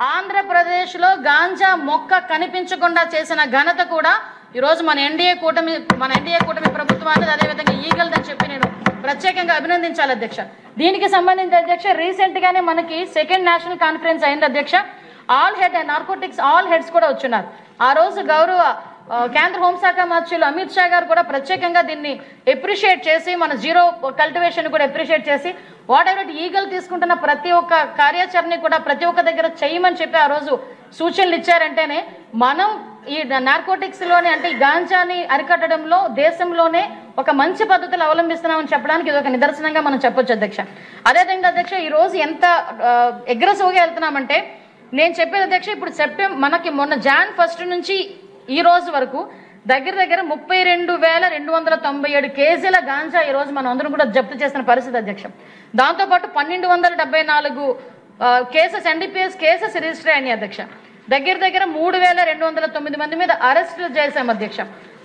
ఆంధ్రప్రదేశ్లో గాంజా మొక్క కనిపించకుండా చేసిన ఘనత కూడా ఈరోజు మన ఎన్డీఏ కూటమి ప్రభుత్వాన్ని అదేవిధంగా ఈగల్దని చెప్పి నేను ప్రత్యేకంగా అభినందించాలి అధ్యక్ష. దీనికి సంబంధించి అధ్యక్ష రీసెంట్ గానే మనకి సెకండ్ నేషనల్ కాన్ఫరెన్స్ అయింది అధ్యక్ష. నార్కోటిక్స్ ఆల్ హెడ్స్ కూడా వచ్చున్నారు. ఆ రోజు గౌరవ కేంద్ర హోంశాఖ మంత్రులు అమిత్ షా గారు కూడా ప్రత్యేకంగా దీన్ని అప్రిషియేట్ చేసి మన జీరో కల్టివేషన్ కూడా అప్రిషియేట్ చేసి వాట్ ఎవర్ ఈగల్ తీసుకుంటున్న ప్రతి ఒక్క కార్యాచరణ కూడా ప్రతి ఒక్క దగ్గర చేయమని చెప్పి ఆ రోజు సూచనలు ఇచ్చారంటేనే మనం ఈ నార్కోటిక్స్ లోనే అంటే ఈ గాంజాని అరికట్టడంలో దేశంలోనే ఒక మంచి పద్ధతులు అవలంబిస్తున్నామని చెప్పడానికి ఇది ఒక నిదర్శనంగా మనం చెప్పొచ్చు అధ్యక్ష. అదేవిధంగా అధ్యక్ష ఈ రోజు ఎంత అగ్రెసివ్గా వెళ్తున్నామంటే నేను చెప్పేది అధ్యక్ష, ఇప్పుడు మనకి మొన్న Jan 1 నుంచి ఈ రోజు వరకు దగ్గర 32,297 కేజీల గాంజా ఈ రోజు మనం అందరం కూడా జప్తు చేసిన పరిస్థితి అధ్యక్ష. దాంతోపాటు 1274 కేసెస్ NDPS కేసెస్ రిజిస్టర్ అయినాయి అధ్యక్ష. దగ్గర 3,209 మంది మీద అరెస్టులు చేశాం అధ్యక్ష.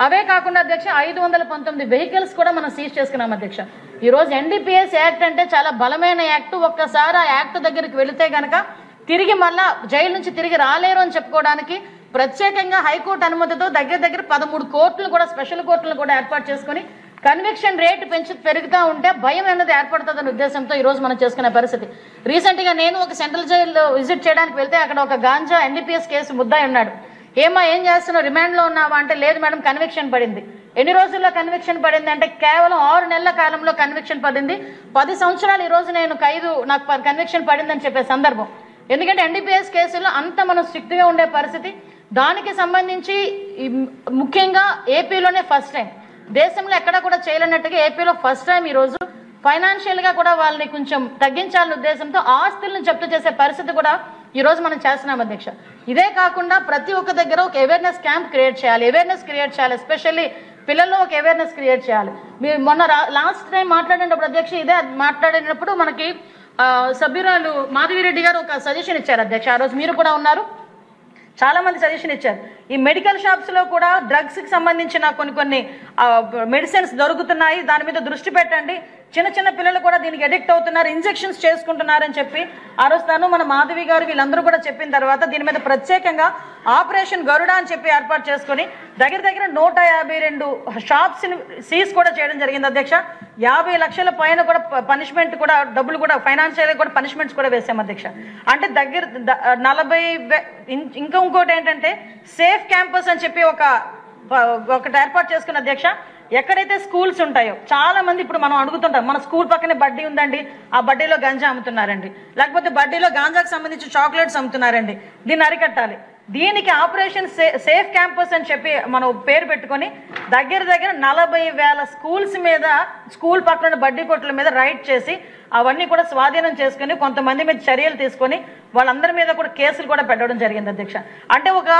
అవే కాకుండా అధ్యక్ష 519 వెహికల్స్ కూడా మనం సీజ్ చేసుకున్నాం అధ్యక్ష. ఈ రోజు NDPS యాక్ట్ అంటే చాలా బలమైన యాక్ట్. ఒక్కసారి ఆ యాక్ట్ దగ్గరికి వెళితే గనక తిరిగి మళ్ళా జైలు నుంచి తిరిగి రాలేరు అని చెప్పుకోవడానికి ప్రత్యేకంగా హైకోర్టు అనుమతితో దగ్గర 13 కోర్టులు కూడా స్పెషల్ కోర్టులు కూడా ఏర్పాటు చేసుకుని కన్విక్షన్ రేట్ పెరుగుతూ ఉంటే భయం అనేది ఏర్పడుతుందనే ఉద్దేశంతో ఈ రోజు మనం చేసుకునే పరిస్థితి. రీసెంట్ గా నేను ఒక సెంట్రల్ జైల్లో విజిట్ చేయడానికి వెళ్తే అక్కడ ఒక గాంజా NDPS కేసు ముద్దాయి ఉన్నాడు. ఏం చేస్తున్నావు, రిమాండ్ లో ఉన్నావా అంటే లేదు మేడం కన్విక్షన్ పడింది. ఎన్ని రోజుల్లో కన్విక్షన్ పడింది అంటే కేవలం 6 నెలల కాలంలో కన్విక్షన్ పడింది. 10 సంవత్సరాలు ఈ రోజు నేను నాకు కన్విక్షన్ పడిందని చెప్పే సందర్భం. ఎందుకంటే NDPS కేసులో అంత మనం స్ట్రిక్ట్ గా ఉండే పరిస్థితి. దానికి సంబంధించి ముఖ్యంగా ఏపీలోనే ఫస్ట్ టైం, దేశంలో ఎక్కడ కూడా చేయలేనట్టుగా ఏపీలో ఫస్ట్ టైం ఈరోజు ఫైనాన్షియల్ గా కూడా వాళ్ళని కొంచెం తగ్గించాలనే ఉద్దేశంతో ఆస్తులను జప్తు చేసే పరిస్థితి కూడా ఈ రోజు మనం చేస్తున్నాం అధ్యక్ష. ఇదే కాకుండా ప్రతి ఒక్క దగ్గర ఒక అవేర్నెస్ క్యాంప్ క్రియేట్ చేయాలి. ఎస్పెషల్లీ పిల్లల్లో ఒక అవేర్నెస్ క్రియేట్ చేయాలి. మీరు మొన్న లాస్ట్ టైం మాట్లాడినప్పుడు అధ్యక్ష మాట్లాడినప్పుడు మనకి సభ్యురాలు మాధవిరెడ్డి గారు ఒక సజెషన్ ఇచ్చారు అధ్యక్ష. ఆ రోజు మీరు కూడా ఉన్నారు, చాలా మంది సజెషన్ ఇచ్చారు. ఈ మెడికల్ షాప్స్ లో కూడా డ్రగ్స్ కి సంబంధించిన కొన్ని మెడిసిన్స్ దొరుకుతున్నాయి, దాని మీద దృష్టి పెట్టండి. చిన్న పిల్లలు కూడా దీనికి అడిక్ట్ అవుతున్నారు, ఇంజెక్షన్స్ చేసుకుంటున్నారని చెప్పి ఆ రోజు మన మాధవి గారు వీళ్ళందరూ కూడా చెప్పిన తర్వాత దీని మీద ప్రత్యేకంగా ఆపరేషన్ గరుడ అని చెప్పి ఏర్పాటు చేసుకుని దగ్గర 152 షాప్స్ సీజ్ కూడా చేయడం జరిగింది అధ్యక్ష. 50 లక్షల పైన కూడా పనిష్మెంట్ కూడా డబ్బులు కూడా ఫైనాన్షియల్ కూడా పనిష్మెంట్స్ కూడా వేసాం అధ్యక్ష. అంటే 40 ఇంకోటి ఏంటంటే సేఫ్ క్యాంపస్ అని చెప్పి ఒకటి ఏర్పాటు చేసుకున్న అధ్యక్ష. ఎక్కడైతే స్కూల్స్ ఉంటాయో చాలా మంది ఇప్పుడు మనం అడుగుతుంటాం, మన స్కూల్ పక్కనే బడ్డీ ఉందండి, ఆ బడ్డీలో గంజా అమ్ముతున్నారండి, లేకపోతే బడ్డీలో గాంజాకు సంబంధించి చాక్లెట్స్ అమ్ముతున్నారండి, దీన్ని అరికట్టాలి. దీనికి ఆపరేషన్ సేఫ్ క్యాంపస్ అని చెప్పి మనం పేరు పెట్టుకొని దగ్గర 40,000 స్కూల్స్ మీద, స్కూల్ పక్కన బడ్డీ కొట్ల మీద రైడ్ చేసి అవన్నీ కూడా స్వాధీనం చేసుకుని కొంతమంది మీద చర్యలు తీసుకొని వాళ్ళందరి మీద కూడా కేసులు కూడా పెట్టడం జరిగింది అధ్యక్ష. అంటే ఒక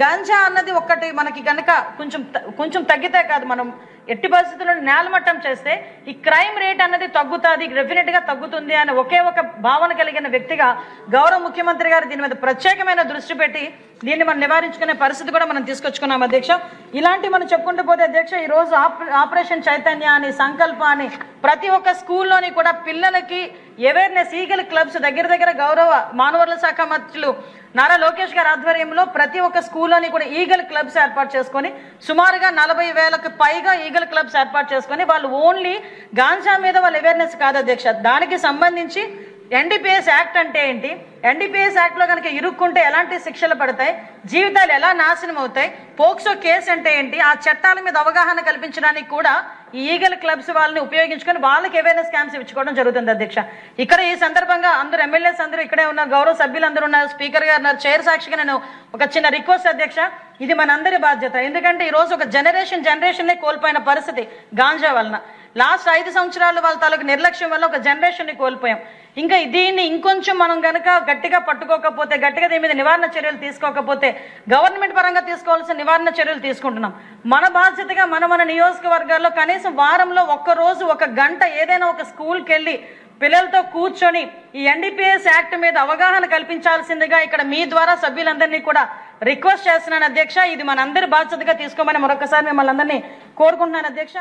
గాంజా అన్నది ఒక్కటి మనకి కనుక కొంచెం తగ్గితే కాదు, మనం ఎట్టి పరిస్థితుల్లో నేలమట్టం చేస్తే ఈ క్రైమ్ రేట్ అన్నది తగ్గుతుంది, డెఫినెట్ గా తగ్గుతుంది అనే ఒకే ఒక భావన కలిగిన వ్యక్తిగా గౌరవ ముఖ్యమంత్రి గారు దీని మీద ప్రత్యేకమైన దృష్టి పెట్టి దీన్ని మనం నివారించుకునే పరిస్థితి కూడా మనం తీసుకొచ్చుకున్నాం అధ్యక్ష. ఇలాంటి మనం చెప్పుకుంటూ పోతే అధ్యక్ష ఈ రోజు ఆపరేషన్ చైతన్య అని, సంకల్ప అని ప్రతి ఒక్క స్కూల్లోని కూడా పిల్లలకి అవేర్నెస్ ఈగల్ క్లబ్స్ దగ్గర గౌరవ మానవ వనరుల శాఖ మంత్రులు నారా లోకేష్ గారి ఆధ్వర్యంలో ప్రతి ఒక్క స్కూల్లోని కూడా ఈగల్ క్లబ్స్ ఏర్పాటు చేసుకొని సుమారుగా 40,000కు పైగా ఈగల్ క్లబ్స్ ఏర్పాటు చేసుకొని వాళ్ళు ఓన్లీ గాంజా మీద వాళ్ళ అవేర్నెస్ కాదు అధ్యక్ష, దానికి సంబంధించి NDPS యాక్ట్ అంటే ఏంటి, NDPS యాక్ట్ లో కనుక ఇరుక్కుంటే ఎలాంటి శిక్షలు పడతాయి, జీవితాలు ఎలా నాశనం అవుతాయి, పోక్సో కేసు అంటే ఏంటి, ఆ చట్టాల మీద అవగాహన కల్పించడానికి కూడా ఈ ఈగల్ క్లబ్స్ వాళ్ళని ఉపయోగించుకొని వాళ్ళకి అవేర్నెస్ క్యాంప్స్ ఇచ్చుకోవడం జరుగుతుంది అధ్యక్ష. ఇక్కడ ఈ సందర్భంగా అందరూ ఎమ్మెల్యేస్ అందరూ ఇక్కడే ఉన్నారు, గౌరవ సభ్యులు అందరూ ఉన్నారు, స్పీకర్ గారు ఉన్నారు, చైర్ సాక్షిగా నేను ఒక చిన్న రిక్వెస్ట్ అధ్యక్ష, ఇది మనందరి బాధ్యత. ఎందుకంటే ఈ రోజు ఒక జనరేషన్ కోల్పోయిన పరిస్థితి గాంజా వలన. లాస్ట్ 5 సంవత్సరాలు వాళ్ళ తాలూకు నిర్లక్ష్యం వల్ల ఒక జనరేషన్ ని కోల్పోయాం. ఇంకా దీన్ని ఇంకొంచెం మనం గనక గట్టిగా పట్టుకోకపోతే, గట్టిగా దీని మీద నివారణ చర్యలు తీసుకోకపోతే, గవర్నమెంట్ పరంగా తీసుకోవాల్సిన నివారణ చర్యలు తీసుకుంటున్నాం. మన బాధ్యతగా మన నియోజకవర్గాల్లో కనీసం వారంలో ఒక్కరోజు 1 గంట ఏదైనా ఒక స్కూల్కి వెళ్ళి పిల్లలతో కూర్చొని ఈ NDPS యాక్ట్ మీద అవగాహన కల్పించాల్సిందిగా ఇక్కడ మీ ద్వారా సభ్యులందరినీ కూడా రిక్వెస్ట్ చేస్తున్నాను అధ్యక్ష. ఇది మనందరి బాధ్యతగా తీసుకోమని మరొకసారి మిమ్మల్ని అందరినీ కోరుకుంటున్నాను అధ్యక్ష.